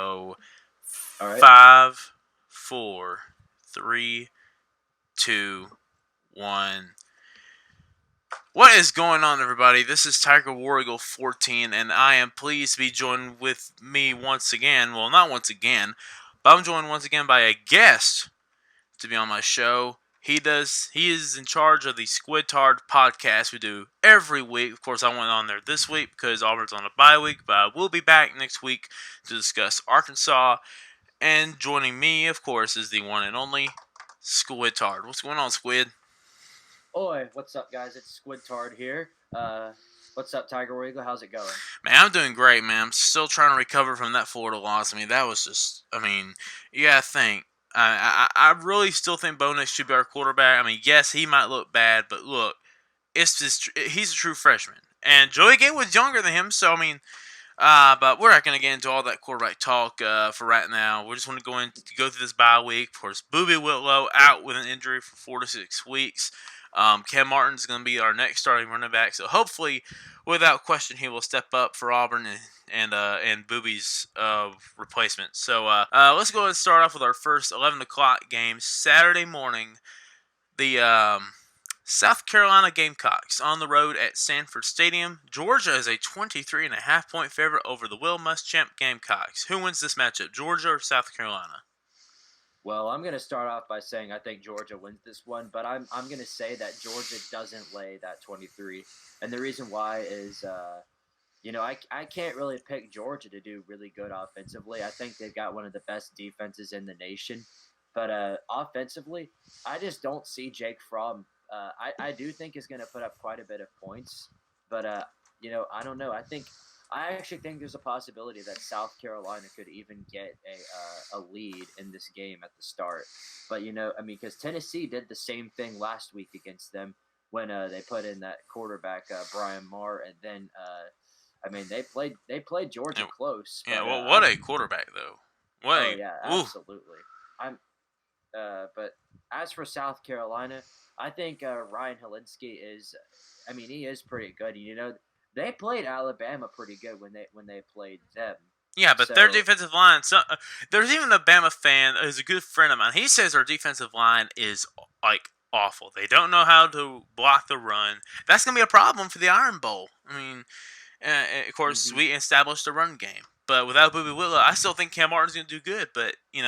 So, All right. 5, 4, 3, 2, 1. What is going on, everybody? This is TigerWarEagle14, and I am pleased to be joined with me once again. Well, not once again, but I'm joined once again by a guest to be on my show. He is in charge of the Squidtard podcast we do every week. Of course, I went on there this week because Auburn's on a bye week, but I will be back next week to discuss Arkansas. And joining me, of course, is the one and only Squidtard. What's going on, Squid? Oi, what's up, guys? It's Squidtard here. What's up, Tiger War Eagle? How's it going? Man, I'm doing great, man. I'm still trying to recover from that Florida loss. That was just, you gotta think. I really still think Bo Nix should be our quarterback. Yes, he might look bad, but look, he's a true freshman. And Joey Gay was younger than him, so, but we're not going to get into all that quarterback talk for right now. We just want to go through this bye week. Of course, Boobie Whitlow out with an injury for 4 to 6 weeks. Cam Martin's going to be our next starting running back. So hopefully, without question, he will step up for Auburn and Boobie's replacement. So let's go ahead and start off with our first 11 o'clock game Saturday morning. The South Carolina Gamecocks on the road at Sanford Stadium. Georgia is a 23.5-point favorite over the Will Muschamp Gamecocks. Who wins this matchup, Georgia or South Carolina? Well, I'm going to start off by saying I think Georgia wins this one, but I'm going to say that Georgia doesn't lay that 23. And the reason why is, I can't really pick Georgia to do really good offensively. I think they've got one of the best defenses in the nation. But offensively, I just don't see Jake Fromm. I do think is going to put up quite a bit of points, but I don't know. I actually think there's a possibility that South Carolina could even get a lead in this game at the start. But because Tennessee did the same thing last week against them when they put in that quarterback Brian Marr, and then they played Georgia close. Yeah, well, what a quarterback though. Yeah, absolutely. But as for South Carolina, I think Ryan Helinski he is pretty good. They played Alabama pretty good when they played them. Yeah, but their defensive line. There's even a Bama fan who's a good friend of mine. He says our defensive line is awful. They don't know how to block the run. That's gonna be a problem for the Iron Bowl. Of course, we established the run game. But without Boobie Whitlow, I still think Cam Martin's going to do good. But, you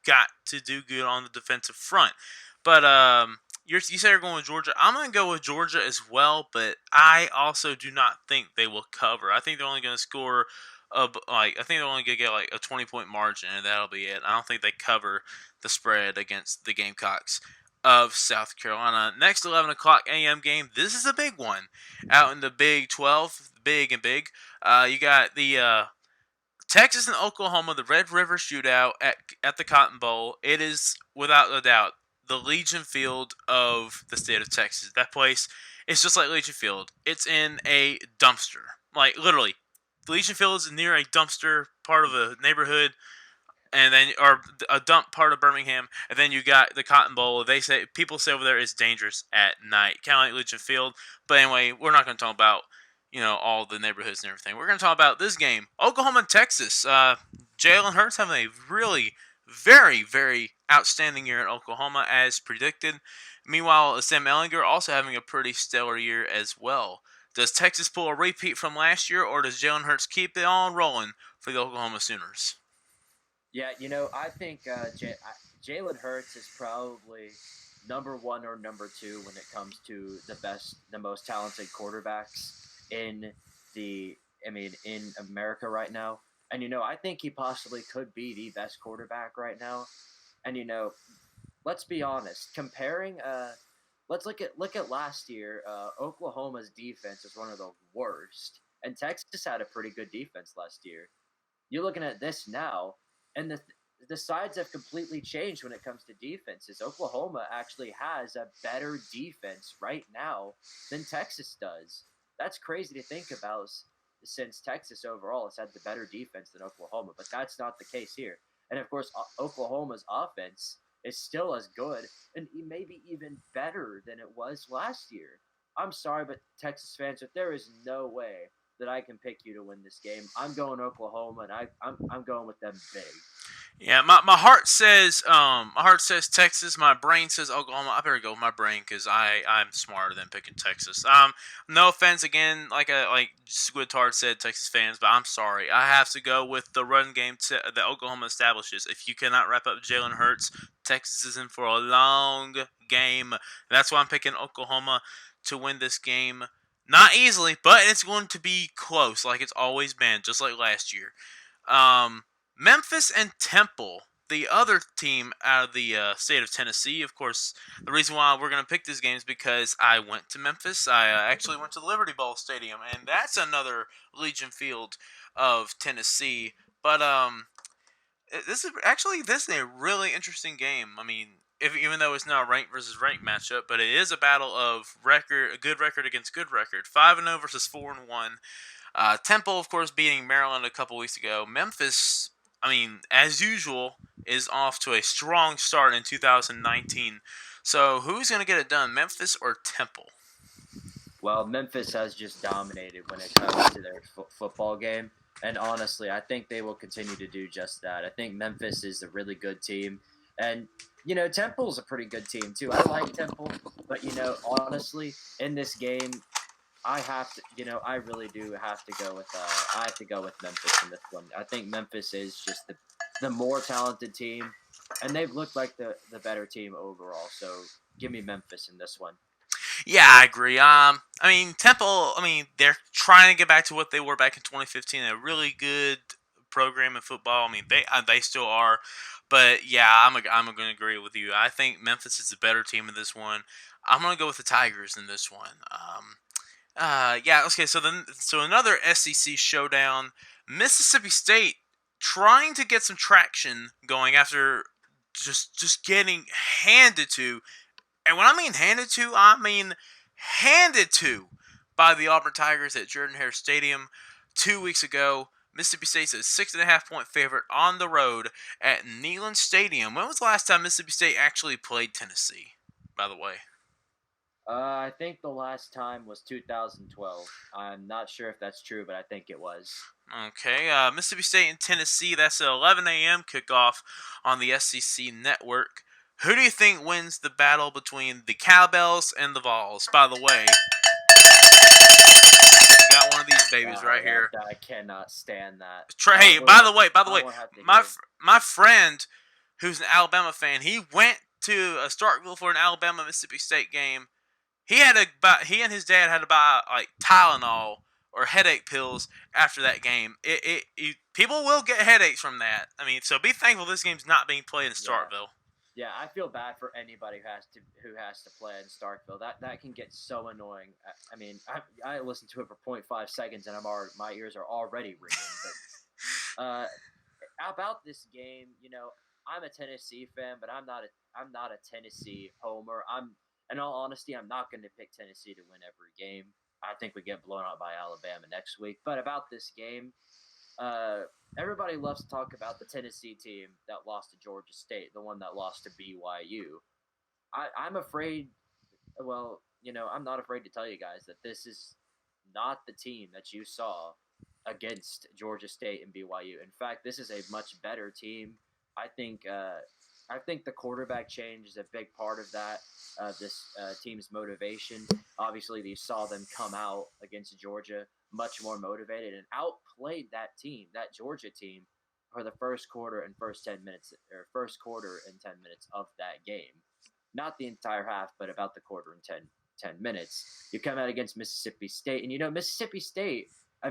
got to do good on the defensive front. But you said you're going with Georgia. I'm going to go with Georgia as well. But I also do not think they will cover. I think they're only going to score, I think they're only going to get a 20-point margin, and that'll be it. I don't think they cover the spread against the Gamecocks of South Carolina. Next 11 o'clock a.m. game. This is a big one. Out in the Big 12, big and big. You got the Texas and Oklahoma, the Red River Shootout at the Cotton Bowl. It is, without a doubt, the Legion Field of the state of Texas. That place is just like Legion Field. It's in a dumpster. Literally. Legion Field is near a dumpster, part of a neighborhood, and then or a dump part of Birmingham, and then you got the Cotton Bowl. People say over there it's dangerous at night, kind of like Legion Field. But anyway, we're not going to talk about all the neighborhoods and everything. We're going to talk about this game, Oklahoma and Texas. Jalen Hurts having a really very, very outstanding year in Oklahoma as predicted. Meanwhile, Sam Ehlinger also having a pretty stellar year as well. Does Texas pull a repeat from last year, or does Jalen Hurts keep it on rolling for the Oklahoma Sooners? Yeah, I think Jalen Hurts is probably number one or number two when it comes to the most talented quarterbacks in America right now. And I think he possibly could be the best quarterback right now. And let's be honest, comparing let's look at last year. Oklahoma's defense is one of the worst, and Texas had a pretty good defense last year. You're looking at this now, and the sides have completely changed when it comes to defenses. Oklahoma actually has a better defense right now than Texas does. That's crazy to think about, since Texas overall has had the better defense than Oklahoma, but that's not the case here. And of course, Oklahoma's offense is still as good and maybe even better than it was last year. I'm sorry, but Texas fans, but there is no way that I can pick you to win this game. I'm going Oklahoma, and I'm going with them big. Yeah, my heart says Texas. My brain says Oklahoma. I better go with my brain because I'm smarter than picking Texas. No offense again, like Squidtard said, Texas fans, but I'm sorry. I have to go with the run game that Oklahoma establishes. If you cannot wrap up Jalen Hurts, Texas is in for a long game. That's why I'm picking Oklahoma to win this game. Not easily, but it's going to be close, like it's always been, just like last year. Memphis and Temple, the other team out of the state of Tennessee. Of course, the reason why we're going to pick this game is because I went to Memphis. I actually went to the Liberty Bowl Stadium, and that's another Legion Field of Tennessee. But this is a really interesting game. I mean, even though it's not a ranked versus ranked matchup, but it is a battle of a good record against good record. 5-0 versus 4-1. Temple, of course, beating Maryland a couple weeks ago. Memphis, I mean, as usual, is off to a strong start in 2019. So, who's going to get it done, Memphis or Temple? Well, Memphis has just dominated when it comes to their football game. And honestly, I think they will continue to do just that. I think Memphis is a really good team. And, Temple's a pretty good team, too. I like Temple. But, honestly, in this game, I really do have to go with Memphis in this one. I think Memphis is just the more talented team, and they've looked like the better team overall. So give me Memphis in this one. Yeah, I agree. I mean, Temple, they're trying to get back to what they were back in 2015, a really good program in football. I mean, they still are. But yeah, I'm going to agree with you. I think Memphis is the better team in this one. I'm going to go with the Tigers in this one. Yeah, okay, so another SEC showdown. Mississippi State trying to get some traction going after just getting handed to. And when I mean handed to by the Auburn Tigers at Jordan-Hare Stadium 2 weeks ago. Mississippi State's a 6.5-point favorite on the road at Neyland Stadium. When was the last time Mississippi State actually played Tennessee, by the way? I think the last time was 2012. I'm not sure if that's true, but I think it was. Okay, Mississippi State and Tennessee, that's an 11 a.m. kickoff on the SEC network. Who do you think wins the battle between the Cowbells and the Vols? By the way, we got one of these babies right here. I cannot stand that. Hey, by the way, my friend, who's an Alabama fan, he went to Starkville for an Alabama Mississippi State game. He and his dad had to buy like Tylenol or headache pills after that game. People will get headaches from that. I mean, so be thankful this game's not being played in Starkville. Yeah, I feel bad for anybody who has to play in Starkville. That can get so annoying. I mean, I listened to it for 0.5 seconds and my ears are already ringing. But about this game, I'm a Tennessee fan, but I'm not a Tennessee homer. In all honesty, I'm not going to pick Tennessee to win every game. I think we get blown out by Alabama next week. But about this game, everybody loves to talk about the Tennessee team that lost to Georgia State, the one that lost to BYU. I'm afraid, I'm not afraid to tell you guys that this is not the team that you saw against Georgia State and BYU. In fact, this is a much better team. I think the quarterback change is a big part of that. This team's motivation. Obviously, you saw them come out against Georgia much more motivated and outplayed that Georgia team, for the first quarter and 10 minutes of that game. Not the entire half, but about the quarter and 10 minutes. You come out against Mississippi State, and Mississippi State, I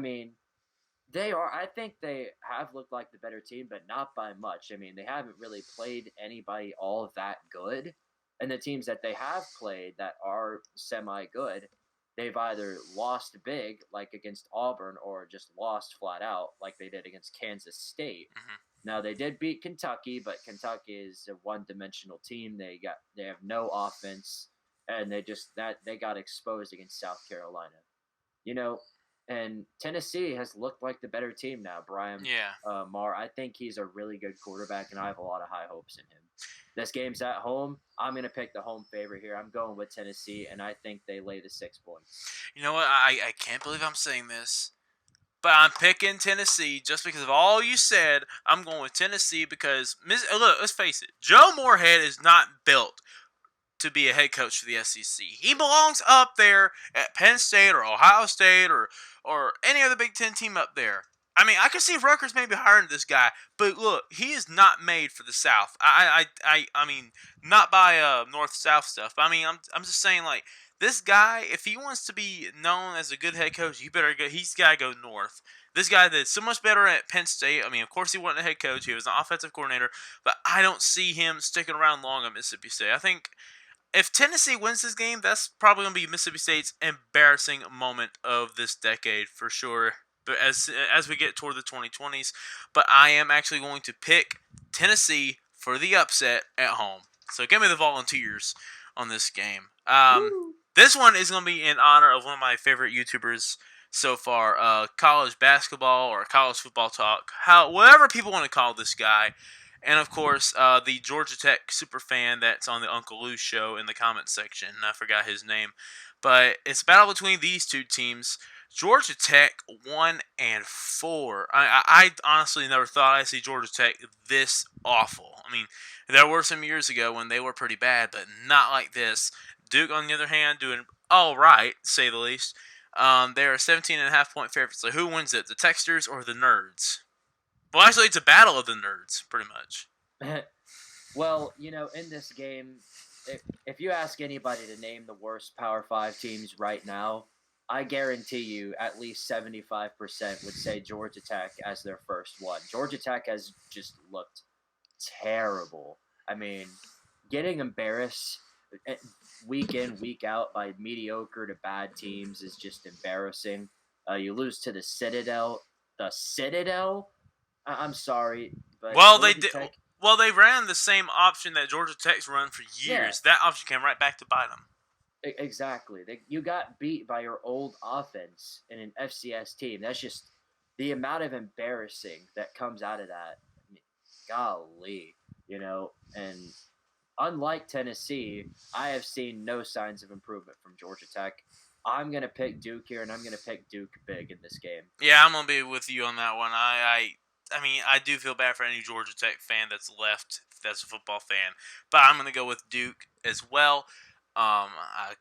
think they have looked like the better team, but not by much. I mean, they haven't really played anybody all that good. And the teams that they have played that are semi-good, they've either lost big, like against Auburn, or just lost flat out, like they did against Kansas State. Mm-hmm. Now, they did beat Kentucky, but Kentucky is a one-dimensional team. They have no offense, and they got exposed against South Carolina. And Tennessee has looked like the better team now. Brian Marr, I think he's a really good quarterback, and I have a lot of high hopes in him. This game's at home. I'm going to pick the home favorite here. I'm going with Tennessee, and I think they lay the 6 points. You know what? I can't believe I'm saying this. But I'm picking Tennessee just because of all you said. I'm going with Tennessee because look, let's face it, Joe Moorhead is not built to be a head coach for the SEC. He belongs up there at Penn State or Ohio State or any other Big Ten team up there. I mean, I could see Rutgers maybe hiring this guy, but look, he is not made for the South. I mean, not by North South stuff. But I mean, I'm just saying like this guy, if he wants to be known as a good head coach, he better go. He's got to go north. This guy did so much better at Penn State. I mean, of course, he wasn't a head coach; he was an offensive coordinator. But I don't see him sticking around long at Mississippi State. I think if Tennessee wins this game, that's probably going to be Mississippi State's embarrassing moment of this decade for sure. But as we get toward the 2020s, but I am actually going to pick Tennessee for the upset at home. So give me the Volunteers on this game. This one is going to be in honor of one of my favorite YouTubers so far, college basketball or college football talk, whatever people want to call this guy. And of course, the Georgia Tech super fan that's on the Uncle Lou show in the comments section. I forgot his name, but it's a battle between these two teams. Georgia Tech 1-4. I honestly never thought I'd see Georgia Tech this awful. I mean, there were some years ago when they were pretty bad, but not like this. Duke, on the other hand, doing all right, to say the least. They are 17.5-point favorites. So who wins it, the Techsters or the Nerds? Well, actually, it's a battle of the nerds, pretty much. Well, in this game, if you ask anybody to name the worst Power 5 teams right now, I guarantee you at least 75% would say Georgia Tech as their first one. Georgia Tech has just looked terrible. I mean, getting embarrassed week in, week out by mediocre to bad teams is just embarrassing. You lose to the Citadel. The Citadel? I'm sorry, but Tech... Well, they ran the same option that Georgia Tech's run for years. Yeah. That option came right back to bite them. Exactly. You got beat by your old offense in an FCS team. That's just the amount of embarrassing that comes out of that. I mean, golly, and unlike Tennessee, I have seen no signs of improvement from Georgia Tech. I'm going to pick Duke here, and I'm going to pick Duke big in this game. Yeah, I'm going to be with you on that one. I mean, I do feel bad for any Georgia Tech fan that's left, that's a football fan. But I'm going to go with Duke as well.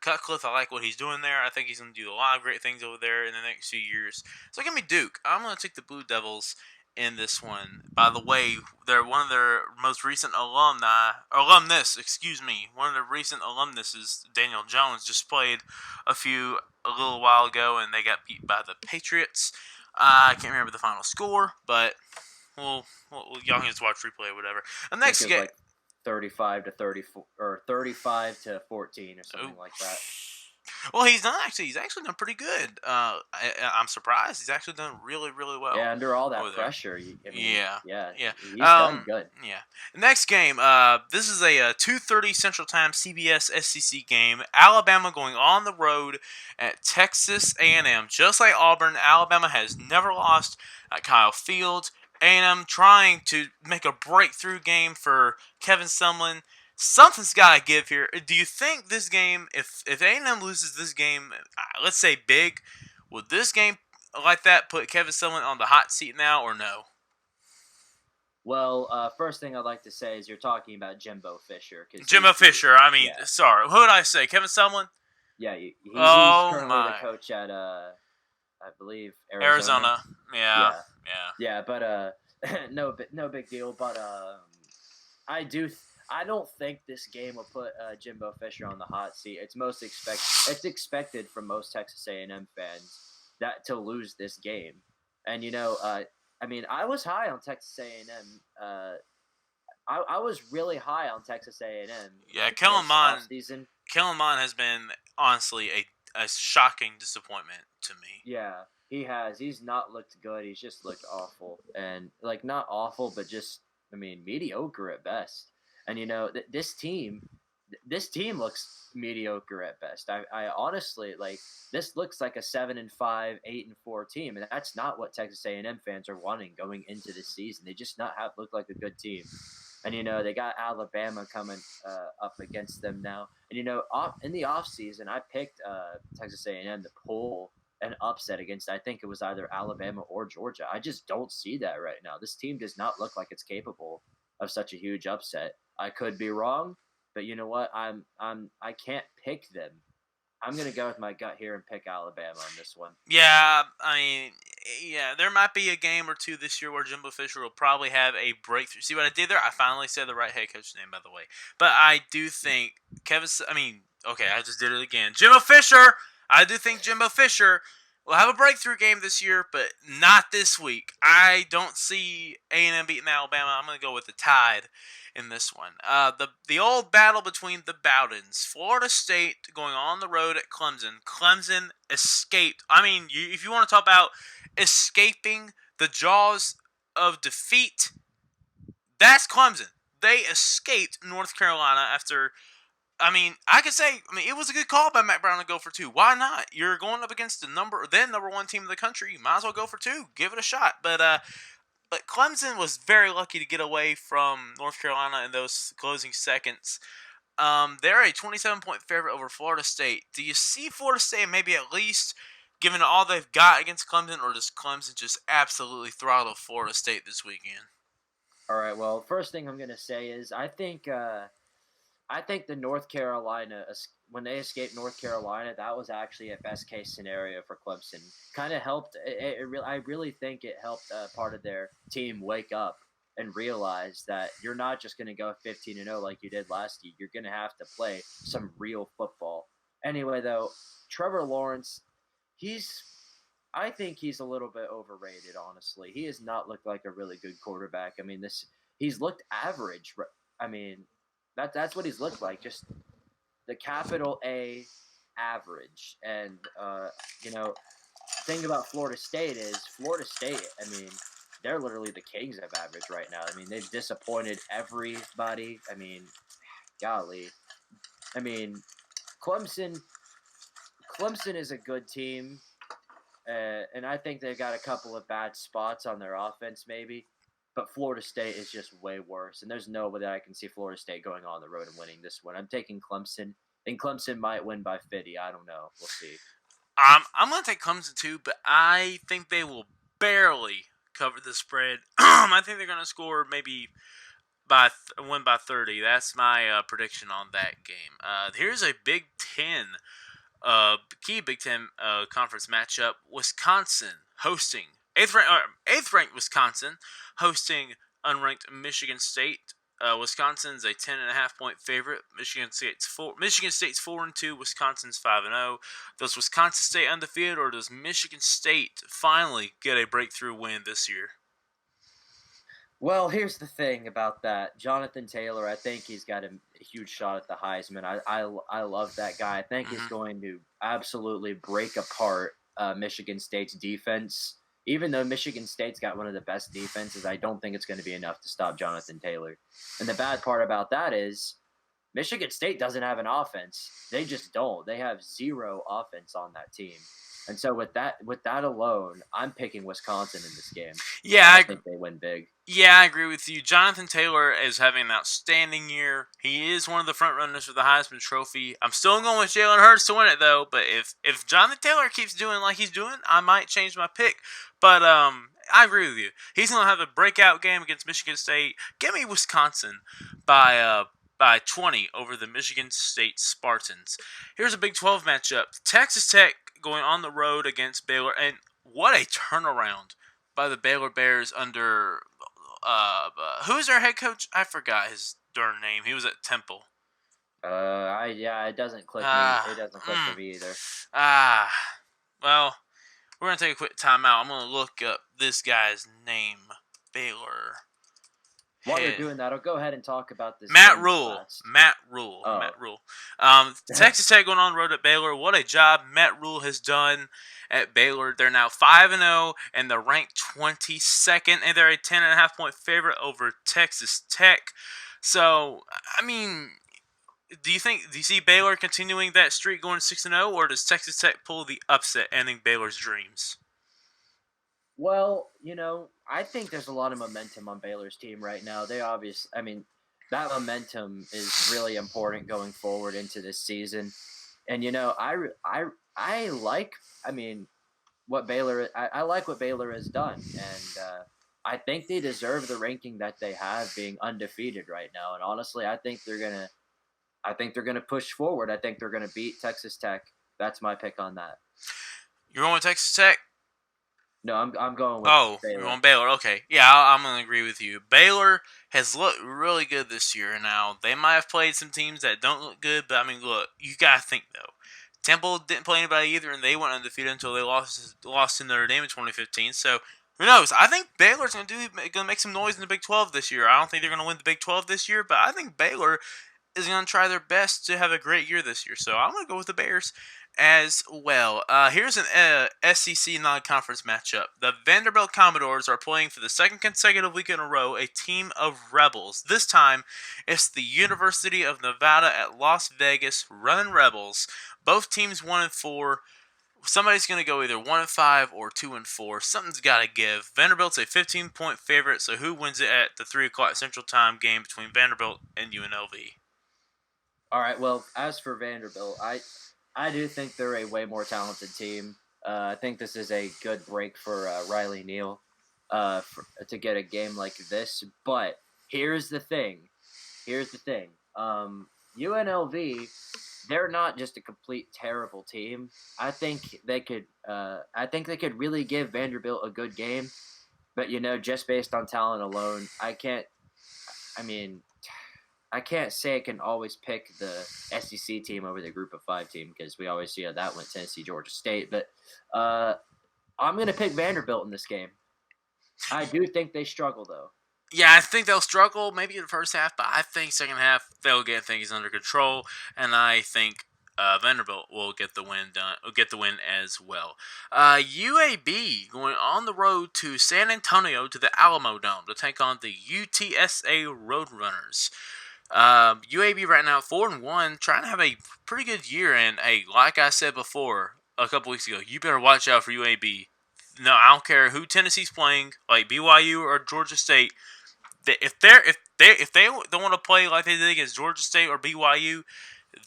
Cutcliffe, I like what he's doing there. I think he's going to do a lot of great things over there in the next few years. So give me Duke. I'm going to take the Blue Devils in this one. By the way, they're one of their most recent alumnus, one of their recent alumnuses, Daniel Jones, just played a little while ago, and they got beat by the Patriots. I can't remember the final score, but y'all can just watch replay or whatever. The next game, like 35 to 34 or 35 to 14 or something like that. Well, he's actually done pretty good. I'm surprised. He's actually done really, really well. Yeah, under all that pressure. Yeah. He's done good. Yeah. Next game. This is a 2:30 Central Time CBS SEC game. Alabama going on the road at Texas A&M. Just like Auburn, Alabama has never lost at Kyle Field. A&M trying to make a breakthrough game for Kevin Sumlin. Something's got to give here. Do you think this game, if A&M loses this game, let's say big, would this game like that put Kevin Sumlin on the hot seat now or no? Well, first thing I'd like to say is you're talking about Jimbo Fisher. Jimbo Fisher, sorry. Who did I say? Kevin Sumlin? Yeah, he's currently the coach at, I believe, Arizona. Yeah, but no big deal. But I don't think this game will put Jimbo Fisher on the hot seat. It's expected from most Texas A&M fans to lose this game. And I was high on Texas A&M. I was really high on Texas A&M. Yeah, Kellen Mond has been honestly a shocking disappointment to me. Yeah, he has. He's not looked good. He's just looked awful, and not awful, but just mediocre at best. And this team looks mediocre at best. I honestly this looks like a 7-5, 8-4 team, and that's not what Texas A&M fans are wanting going into this season. They just look like a good team, and they got Alabama coming up against them now. And in the offseason, I picked Texas A&M to pull an upset against, I think it was either Alabama or Georgia. I just don't see that right now. This team does not look like it's capable of such a huge upset. I could be wrong, but you know what? I can't pick them. I'm gonna go with my gut here and pick Alabama on this one. Yeah, I mean, yeah, there might be a game or two this year where Jimbo Fisher will probably have a breakthrough. See what I did there? I finally said the right head coach name, by the way. But I do think okay, I just did it again. Jimbo Fisher! I do think Jimbo Fisher will have a breakthrough game this year, but not this week. I don't see A&M beating Alabama. I'm going to go with the Tide in this one. The old battle between the Bowdens. Florida State going on the road at Clemson. Clemson escaped. I mean, if you want to talk about escaping the jaws of defeat, that's Clemson. They escaped North Carolina after. I mean, it was a good call by Matt Brown to go for two. Why not? You're going up against the number one team in the country. You might as well go for two. Give it a shot. But Clemson was very lucky to get away from North Carolina in those closing seconds. They're a 27-point favorite over Florida State. Do you see Florida State maybe at least giving all they've got against Clemson, or does Clemson just absolutely throttle Florida State this weekend? All right. Well, first thing I'm gonna say is I think the North Carolina, when they escaped North Carolina, that was actually a best case scenario for Clemson. Kind of helped. I really think it helped part of their team wake up and realize that you're not just going to go 15-0 like you did last year. You're going to have to play some real football. Anyway, though, Trevor Lawrence, I think he's a little bit overrated, honestly. He has not looked like a really good quarterback. I mean, he's looked average. I mean, that's what he's looked like, just the capital A average. And the thing about Florida State is I mean, they're literally the kings of average right now. I mean, they've disappointed everybody. I mean, golly. I mean, Clemson is a good team, and I think they've got a couple of bad spots on their offense maybe. But Florida State is just way worse, and there's no way that I can see Florida State going on the road and winning this one. I'm taking Clemson, and Clemson might win by 50. I don't know. We'll see. I'm going to take Clemson too, but I think they will barely cover the spread. I think they're going to score maybe win by 30. That's my prediction on that game. Here's a Big Ten, key Big Ten conference matchup. Wisconsin hosting eighth ranked Wisconsin hosting unranked Michigan State. Wisconsin's a 10.5-point favorite. Michigan State's 4-2. Wisconsin's 5-0. Does Wisconsin stay undefeated, or does Michigan State finally get a breakthrough win this year? Well, here's the thing about that. Jonathan Taylor, I think he's got a huge shot at the Heisman. I love that guy. I think he's going to absolutely break apart Michigan State's defense. Even though Michigan State's got one of the best defenses, I don't think it's going to be enough to stop Jonathan Taylor. And the bad part about that is Michigan State doesn't have an offense. They just don't. They have zero offense on that team. And so with that alone, I'm picking Wisconsin in this game. Yeah, I think they win big. Yeah, I agree with you. Jonathan Taylor is having an outstanding year. He is one of the front runners for the Heisman Trophy. I'm still going with Jalen Hurts to win it, though. But if Jonathan Taylor keeps doing like he's doing, I might change my pick. But I agree with you. He's going to have a breakout game against Michigan State. Give me Wisconsin by 20 over the Michigan State Spartans. Here's a Big 12 matchup. Texas Tech going on the road against Baylor. And what a turnaround by the Baylor Bears under who's their head coach? I forgot his darn name. He was at Temple. It doesn't click me. It doesn't click for me either. Well, we're gonna take a quick timeout. I'm gonna look up this guy's name. Baylor. While you're doing that, I'll go ahead and talk about this. Matt Rule. Oh. Texas Tech going on the road at Baylor. What a job Matt Rule has done at Baylor. They're now 5-0, and they're ranked 22nd, and they're a 10.5-point favorite over Texas Tech. So, I mean, do you see Baylor continuing that streak going 6-0, or does Texas Tech pull the upset, ending Baylor's dreams? Well, I think there's a lot of momentum on Baylor's team right now. That momentum is really important going forward into this season. And what Baylor. I like what Baylor has done, and I think they deserve the ranking that they have, being undefeated right now. And honestly, I think they're gonna push forward. I think they're gonna beat Texas Tech. That's my pick on that. You're going with Texas Tech? No, I'm going with Oh, you're Baylor. on Baylor. Okay. Yeah, I'm going to agree with you. Baylor has looked really good this year. Now, they might have played some teams that don't look good, but I mean, look, you got to think, though. Temple didn't play anybody either, and they went undefeated until they lost to Notre Dame in 2015. So, who knows? I think Baylor's going to make some noise in the Big 12 this year. I don't think they're going to win the Big 12 this year, but I think Baylor is going to try their best to have a great year this year. So, I'm going to go with the Bears as well. Here's an SEC non-conference matchup. The Vanderbilt Commodores are playing for the second consecutive week in a row a team of Rebels. This time, it's the University of Nevada at Las Vegas running Rebels. Both teams 1-4. Somebody's going to go either 1-5 or 2-4. Something's got to give. Vanderbilt's a 15-point favorite, so who wins it at the 3 o'clock Central Time game between Vanderbilt and UNLV? All right. Well, as for Vanderbilt, I do think they're a way more talented team. I think this is a good break for Riley Neal to get a game like this. But here's the thing. UNLV, they're not just a complete terrible team. I think they could. I think they could really give Vanderbilt a good game. But just based on talent alone, I can't. I mean, I can't say I can always pick the SEC team over the Group of 5 team, because we always see how that went, Tennessee, Georgia State. But I'm going to pick Vanderbilt in this game. I do think they struggle, though. Yeah, I think they'll struggle maybe in the first half, but I think second half they'll get things under control, and I think Vanderbilt will get the win done. Will get the win as well. UAB going on the road to San Antonio to the Alamo Dome to take on the UTSA Roadrunners. UAB right now 4-1, trying to have a pretty good year, and hey, like I said before a couple weeks ago, you better watch out for UAB. No, I don't care who Tennessee's playing, like BYU or Georgia State. If they don't want to play like they did against Georgia State or BYU,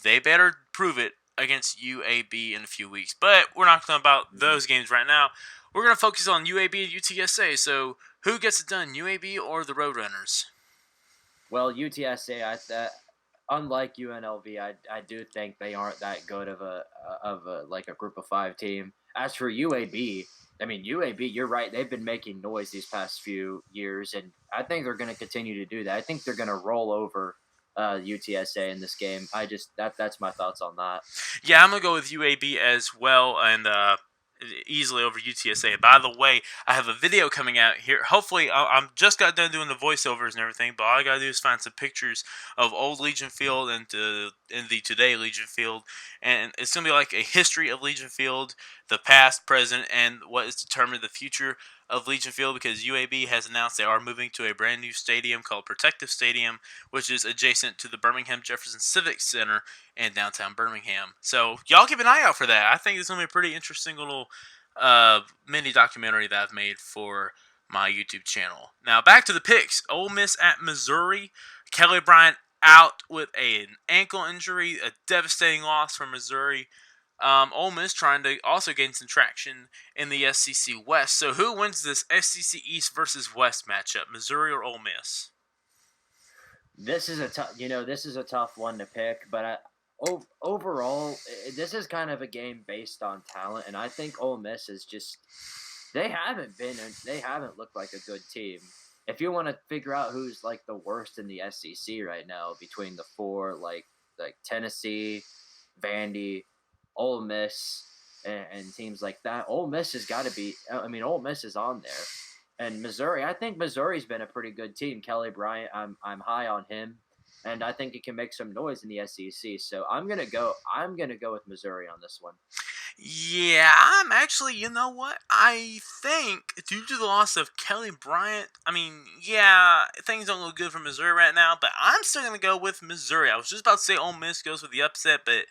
they better prove it against UAB in a few weeks. But we're not talking about those games right now. We're going to focus on UAB and UTSA. So who gets it done, UAB or the Roadrunners? Well, UTSA, unlike UNLV, I do think they aren't that good of a Group of 5 team. As for UAB, I mean, UAB, you're right. They've been making noise these past few years, and I think they're going to continue to do that. I think they're going to roll over UTSA in this game. That's my thoughts on that. Yeah, I'm going to go with UAB as well, and easily over UTSA. By the way, I have a video coming out here. Hopefully, I'm just got done doing the voiceovers and everything, but all I got to do is find some pictures of old Legion Field and the today Legion Field, and it's going to be like a history of Legion Field, the past, present, and what is determined the future of Legion Field, because UAB has announced they are moving to a brand new stadium called Protective Stadium, which is adjacent to the Birmingham Jefferson Civic Center in downtown Birmingham. So y'all keep an eye out for that. I think it's going to be a pretty interesting little mini documentary that I've made for my YouTube channel. Now back to the picks. Ole Miss at Missouri. Kelly Bryant out with an ankle injury, a devastating loss for Missouri. Ole Miss trying to also gain some traction in the SEC West. So who wins this SEC East versus West matchup, Missouri or Ole Miss? This is a tough one to pick, but overall, this is kind of a game based on talent, and I think Ole Miss is they haven't looked like a good team. If you want to figure out who's like the worst in the SEC right now between the 4, like Tennessee, Vandy, Ole Miss, and teams like that, Ole Miss has got to be. I mean, Ole Miss is on there, and Missouri. I think Missouri's been a pretty good team. Kelly Bryant, I'm high on him, and I think he can make some noise in the SEC. So I'm gonna go with Missouri on this one. Yeah, I'm actually, you know what? I think due to the loss of Kelly Bryant, I mean, yeah, things don't look good for Missouri right now, but I'm still going to go with Missouri. I was just about to say Ole Miss goes with the upset, but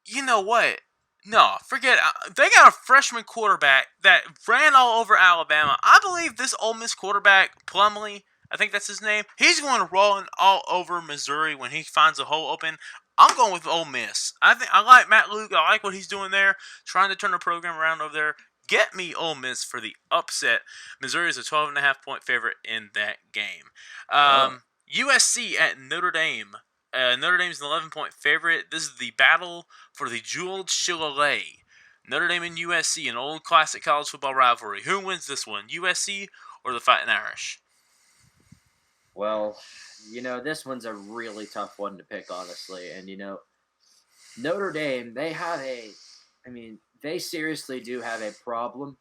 you know what? No, forget it. They got a freshman quarterback that ran all over Alabama. I believe this Ole Miss quarterback, Plumlee, I think that's his name, he's going to roll all over Missouri when he finds a hole open. I'm going with Ole Miss. I think I like Matt Luke. I like what he's doing there, trying to turn the program around over there. Get me Ole Miss for the upset. Missouri is a 12.5 point favorite in that game. Oh, USC at Notre Dame. Notre Dame's an 11 point favorite. This is the battle for the jeweled shillelagh. Notre Dame and USC, an old classic college football rivalry. Who wins this one, USC or the Fighting Irish? well, this one's a really tough one to pick, honestly. And, Notre Dame, I mean, they seriously do have a problem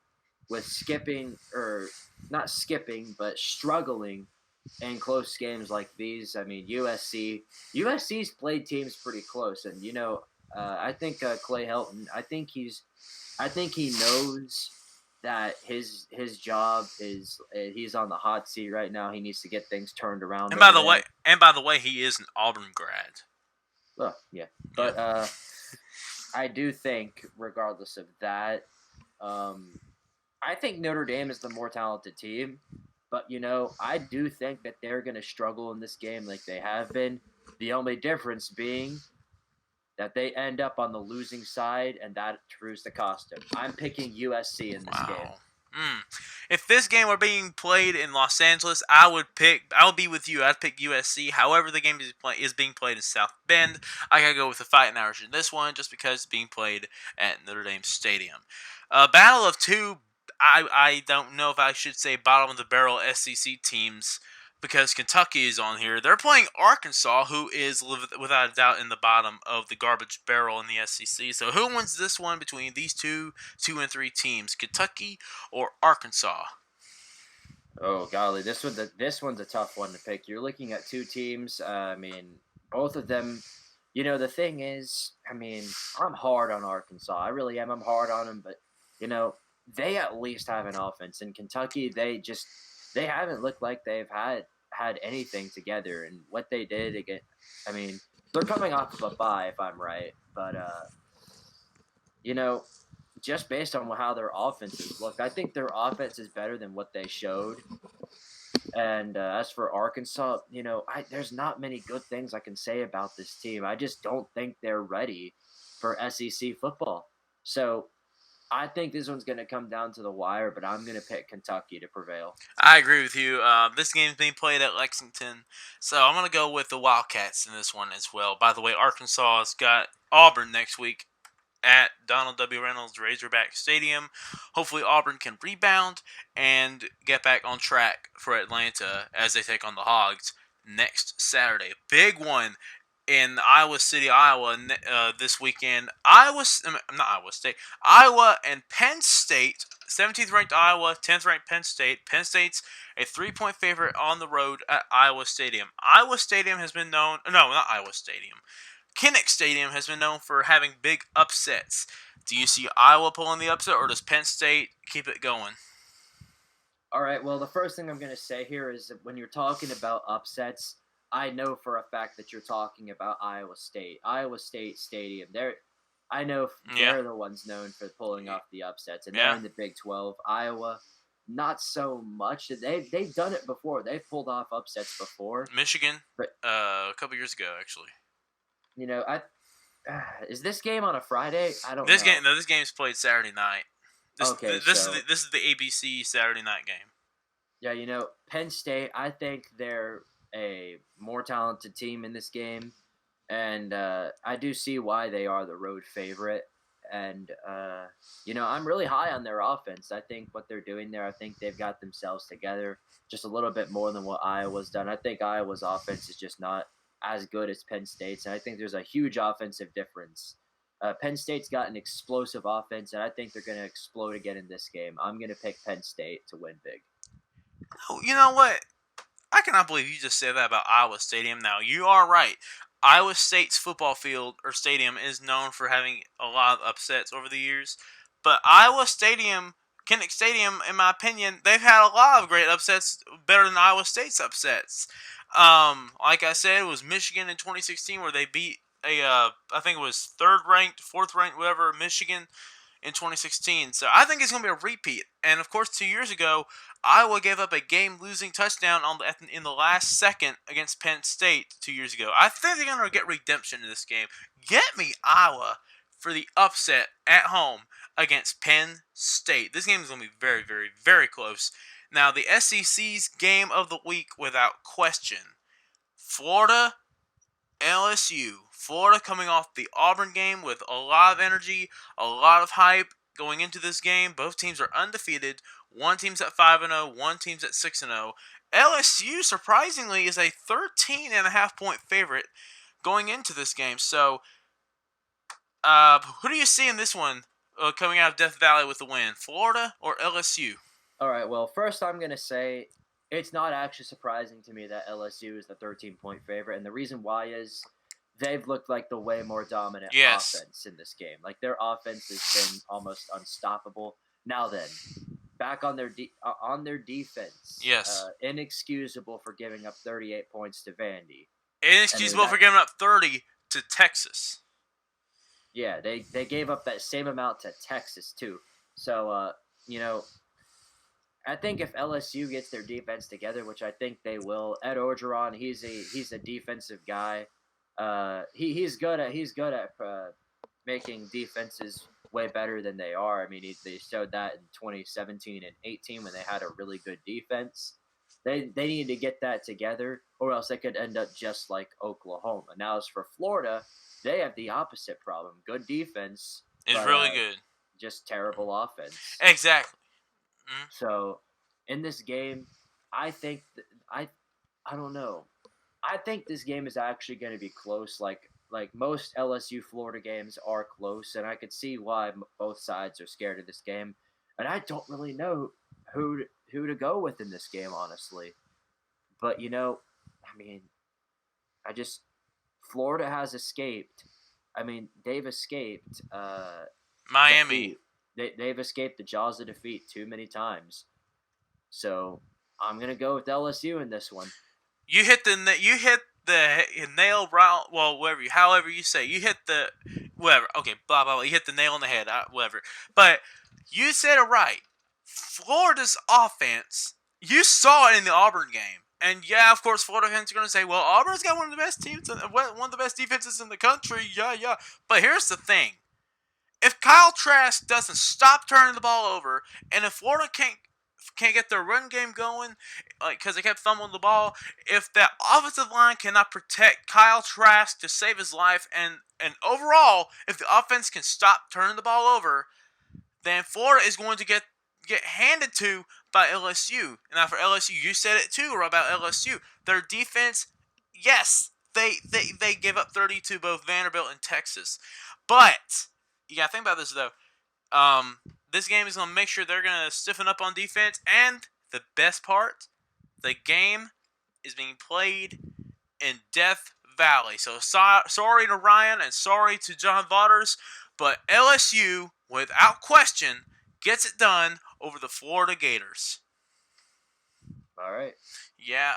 with skipping, or not skipping, but struggling in close games like these. I mean, USC's played teams pretty close. And, I think Clay Helton, I think he knows that his job is he's on the hot seat right now. He needs to get things turned around And by over the way, there. he is an Auburn grad. Well, yeah, Yeah. but I do think, regardless of that, um, I think Notre Dame is the more talented team. But I do think that they're going to struggle in this game like they have been. The only difference being that they end up on the losing side, and that proves the costume. I'm picking USC in this game. Wow. If this game were being played in Los Angeles, I would be with you. I'd pick USC. However, the game is being played in South Bend. I gotta go with the Fighting Irish in this one, just because it's being played at Notre Dame Stadium. Battle of two. I don't know if I should say bottom of the barrel SEC teams, because Kentucky is on here. They're playing Arkansas, who is without a doubt in the bottom of the garbage barrel in the SEC. So who wins this one between these two and three teams, Kentucky or Arkansas? Oh golly, this one's a tough one to pick. You're looking at two teams. I mean, both of them. The thing is, I mean, I'm hard on Arkansas. I really am. I'm hard on them, but you know, they at least have an offense. In Kentucky, they haven't looked like they've had anything together. And what they did again, I mean, they're coming off of a bye, if I'm right. But you know, just based on how their offenses look, I think their offense is better than what they showed. And as for Arkansas, there's not many good things I can say about this team. I just don't think they're ready for SEC football. So I think this one's going to come down to the wire, but I'm going to pick Kentucky to prevail. I agree with you. This game's being played at Lexington, so I'm going to go with the Wildcats in this one as well. By the way, Arkansas has got Auburn next week at Donald W. Reynolds Razorback Stadium. Hopefully Auburn can rebound and get back on track for Atlanta as they take on the Hogs next Saturday. Big one in Iowa City, Iowa this weekend. Not Iowa State. Iowa and Penn State. 17th ranked Iowa, 10th ranked Penn State. Penn State's a 3 point favorite on the road at Iowa Stadium. Iowa Stadium has been known. No, not Iowa Stadium. Kinnick Stadium has been known for having big upsets. Do you see Iowa pulling the upset, or does Penn State keep it going? All right. Well, the first thing I'm going to say here is that when you're talking about upsets, I know for a fact that you're talking about Iowa State. Iowa State Stadium. I know Yeah. they're the ones known for pulling off the upsets, and they're Yeah. in the Big 12. Iowa, not so much. They've done it before. They've pulled off upsets before. Michigan, But a couple years ago, actually. I is this game on a Friday? I don't This know. game is played Saturday night. Okay, so This is the ABC Saturday night game. yeah, Penn State. I think they're a more talented team in this game, and I do see why they are the road favorite. And I'm really high on their offense. I think what they're doing there, I think they've got themselves together just a little bit more than what Iowa's done. I think Iowa's offense is just not as good as Penn State's, and I think there's a huge offensive difference. Penn State's got an explosive offense, and I think they're going to explode again in this game. I'm going to pick Penn State to win big. Oh, you know what? I cannot believe you just said that about Iowa Stadium. Now, you are right. Iowa State's football field or stadium is known for having a lot of upsets over the years. But Iowa Stadium, Kinnick Stadium, in my opinion, they've had a lot of great upsets, better than Iowa State's upsets. Like I said, it was Michigan in 2016 where they beat I think it was third ranked, fourth ranked, whatever, Michigan in 2016. So I think it's going to be a repeat. And of course, 2 years ago, Iowa gave up a game-losing touchdown in the last second against Penn State 2 years ago. I think they're going to get redemption in this game. Get me Iowa for the upset at home against Penn State. This game is going to be very, very, very close. Now, the SEC's game of the week, without question, Florida, LSU. Florida coming off the Auburn game with a lot of energy, a lot of hype going into this game. Both teams are undefeated. One team's at 5-0, one team's at 6-0. LSU, surprisingly, is a 13.5-point favorite going into this game. So, who do you see in this one coming out of Death Valley with the win? Florida or LSU? All right, well, first I'm going to say it's not actually surprising to me that LSU is the 13-point favorite. And the reason why is they've looked like the way more dominant offense in this game. Like, their offense has been almost unstoppable. Now then, back on their defense. Yes. Inexcusable for giving up 38 points to Vandy. Inexcusable for giving up 30 to Texas. Yeah, they gave up that same amount to Texas, too. So, I think if LSU gets their defense together, which I think they will, Ed Orgeron, he's a defensive guy. He's good at making defenses way better than they are. I mean, they showed that in 2017 and 18 when they had a really good defense. They need to get that together, or else they could end up just like Oklahoma. Now, as for Florida, they have the opposite problem. Good defense. It's really good. Just terrible offense. Exactly. Mm-hmm. So, in this game, I think I don't know. I think this game is actually going to be close. Like most LSU Florida games are close, and I could see why both sides are scared of this game. And I don't really know who to go with in this game, honestly. But Florida has escaped. I mean, they've escaped Miami. They've escaped the jaws of defeat too many times. So I'm gonna go with LSU in this one. You hit the nail right. Well, however you say, you hit the whatever. Okay, blah blah blah. You hit the nail on the head. Whatever. But you said it right. Florida's offense. You saw it in the Auburn game. And yeah, of course, Florida fans are going to say, well, Auburn's got one of the best teams, one of the best defenses in the country. Yeah. But here's the thing. If Kyle Trask doesn't stop turning the ball over, and if Florida can't get their run game going, because they kept fumbling the ball, if that offensive line cannot protect Kyle Trask to save his life, and overall, if the offense can stop turning the ball over, then Florida is going to get handed to by LSU. And now for LSU, you said it too about LSU. Their defense, yes, they gave up 30 to both Vanderbilt and Texas. But you got to think about this, though. This game is going to make sure they're going to stiffen up on defense. And the best part, the game is being played in Death Valley. So sorry to Ryan and sorry to John Vaughters, but LSU, without question, gets it done over the Florida Gators. All right. Yeah.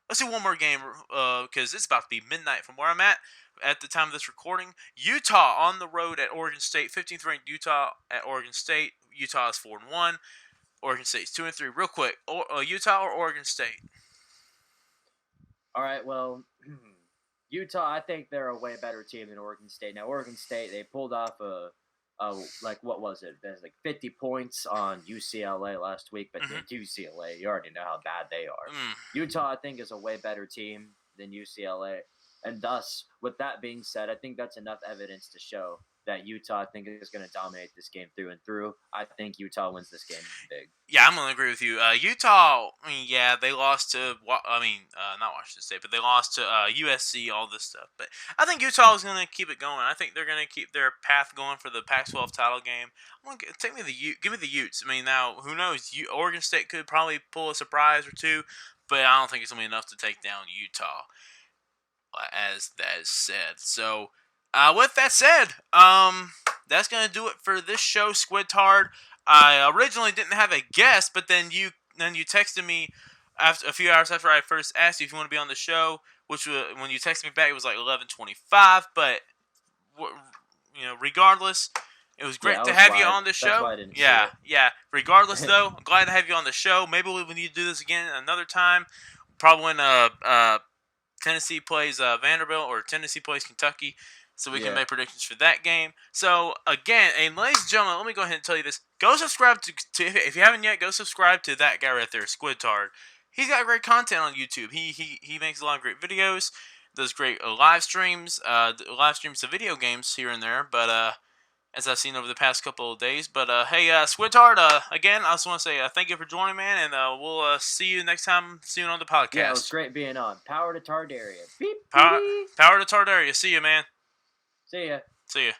Let's do one more game because it's about to be midnight from where I'm at the time of this recording. Utah on the road at Oregon State. 15th ranked Utah at Oregon State. Utah is 4-1. Oregon State's 2-3. Real quick, Utah or Oregon State? All right. Well, Utah, I think they're a way better team than Oregon State. Now, Oregon State, they pulled off what was it? There's 50 points on UCLA last week, but UCLA, you already know how bad they are. Utah, I think, is a way better team than UCLA. And thus, with that being said, I think that's enough evidence to show that Utah, I think, is going to dominate this game through and through. I think Utah wins this game big. Yeah, I'm going to agree with you. Utah, I mean, yeah, they lost to, not Washington State, but they lost to USC, all this stuff. But I think Utah is going to keep it going. I think they're going to keep their path going for the Pac-12 title game. Give me the Utes. I mean, now, who knows? Oregon State could probably pull a surprise or two, but I don't think it's going to be enough to take down Utah, as that is said. So, with that said, that's going to do it for this show, Squidtard. I originally didn't have a guest, but then you texted me a few hours after I first asked you if you want to be on the show, which when you texted me back, it was like 11:25. But regardless, It was Yeah, great I to was have you live. on the That's show. why I didn't see Yeah, it. yeah. Regardless, though, I'm glad to have you on the show. Maybe we need to do this again another time. Probably when Tennessee plays Vanderbilt or Tennessee plays Kentucky, so we can Yeah. make predictions for that game. So again, and ladies and gentlemen, let me go ahead and tell you this: go subscribe to if you haven't yet, go subscribe to that guy right there, Squidtard. He's got great content on YouTube. He makes a lot of great videos, does great live streams of video games here and there. But as I've seen over the past couple of days. But hey, Squidtard, again, I just want to say thank you for joining, man, and we'll see you next time soon on the Yeah, it was podcast. great being on. Power to Tardaria. Beep Power, beep. power to Tardaria. See you, man. See ya. See you.